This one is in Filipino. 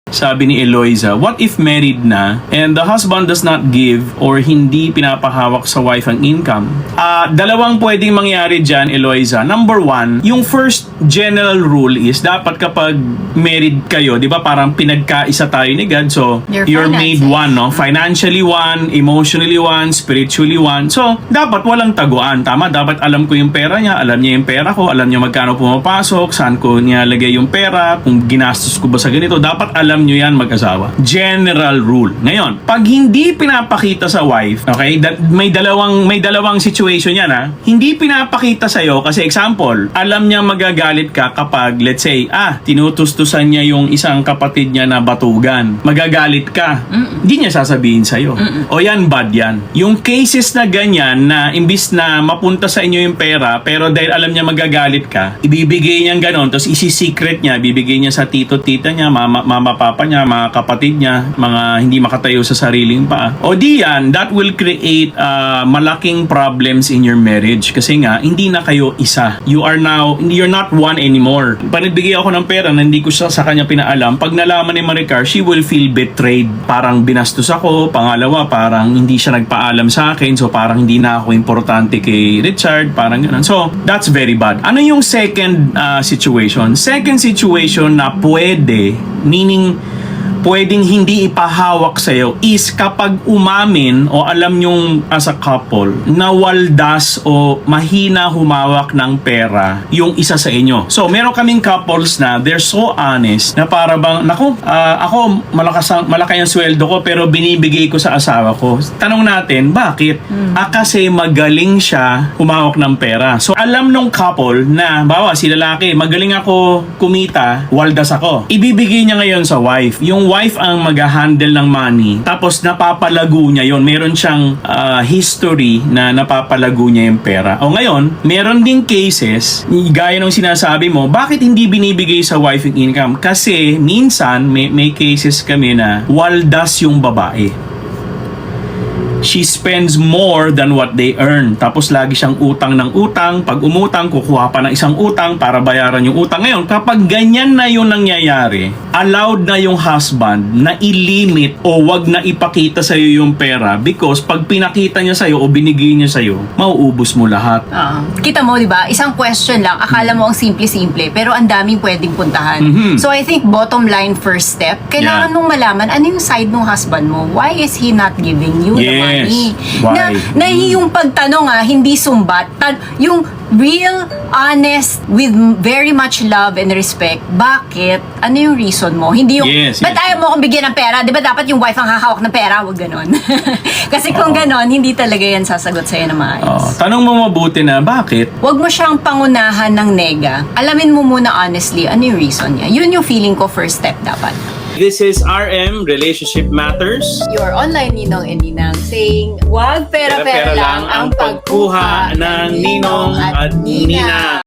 Sabi ni Eloisa, what if married na and the husband does not give or hindi pinapahawak sa wife ang income? Dalawang pwedeng mangyari dyan, Eloisa. Number one, yung first general rule is dapat kapag married kayo, di ba parang pinagkaisa tayo ni God. So, you're made one, no? Financially one, emotionally one, spiritually one. So, dapat walang taguan. Tama? Dapat alam ko yung pera niya, alam niya yung pera ko, alam niya magkano pumapasok, saan ko niya lagay yung pera, kung ginastos ko ba sa ganito. Dapat alam nyo yan mag-asawa. General rule. Ngayon, pag hindi pinapakita sa wife, okay, may dalawang situation yan ha. Hindi pinapakita sa'yo kasi example, alam niya magagalit ka kapag let's say, tinutustusan niya yung isang kapatid niya na batugan. Magagalit ka. Hindi niya sasabihin sa'yo. O yan, bad yan. Yung cases na ganyan na imbis na mapunta sa inyo yung pera, pero dahil alam niya magagalit ka, ibibigay niya ganon, tapos isi-secret niya, bibigay niya sa tito-tita niya, mama, papa niya, mga kapatid niya, mga hindi makatayo sa sariling paa. O di yan, that will create malaking problems in your marriage kasi nga, hindi na kayo isa. You're not one anymore. Pag nagbigay ako ng pera na hindi ko sa kanya pinaalam, pag nalaman ni Maricar, she will feel betrayed. Parang binastos ako. Pangalawa, parang hindi siya nagpaalam sa akin. So, parang hindi na ako importante kay Richard. Parang ganun. So, that's very bad. Ano yung second situation? Second situation na pwede, meaning pwedeng hindi ipahawak sa'yo is kapag umamin o alam nyong as a couple na waldas o mahina humawak ng pera yung isa sa inyo. So, meron kaming couples na they're so honest na para bang, ako malaki ang sweldo ko pero binibigay ko sa asawa ko. Tanong natin, bakit? Kasi magaling siya humawak ng pera. So, alam nung couple na, bawa si lalaki, magaling ako kumita, waldas ako. Ibibigay niya ngayon sa wife. Yung wife ang mag-handle ng money tapos napapalago niya yon. Meron siyang history na napapalago niya yung pera. O ngayon, meron ding cases gaya ng sinasabi mo, bakit hindi binibigay sa wife yung income? Kasi minsan may cases kami na waldas yung babae. She spends more than what they earn. Tapos lagi siyang utang ng utang. Pag umutang, kukuha pa ng isang utang para bayaran yung utang. Ngayon, kapag ganyan na yung nangyayari, allowed na yung husband na i-limit o wag na ipakita sa'yo yung pera because pag pinakita niya sa'yo o binigay niya sa'yo, mauubos mo lahat. Kita mo, di ba? Isang question lang. Akala mo ang simple-simple pero ang daming pwedeng puntahan. So I think bottom line first step, kailangan mong malaman ano yung side ng husband mo. Why is he not giving you the money? Why? Na yung pagtanong hindi sumbat. Yung real, honest, with very much love and respect. Bakit? Ano yung reason mo? Hindi yung, ba't ayaw mo akong bigyan ng pera? Di ba dapat yung wife ang hahawak ng pera? Huwag ganon. Kasi kung ganon, hindi talaga yan sasagot sa'yo na maayos. Tanong mo mabuti na, bakit? Huwag mo siyang pangunahan ng nega. Alamin mo muna honestly, ano yung reason niya. Yun yung feeling ko first step dapat. This is RM, Relationship Matters. Your online ninong and ninang saying, wag pera-pera lang ang pagkuha ng ninong at nina.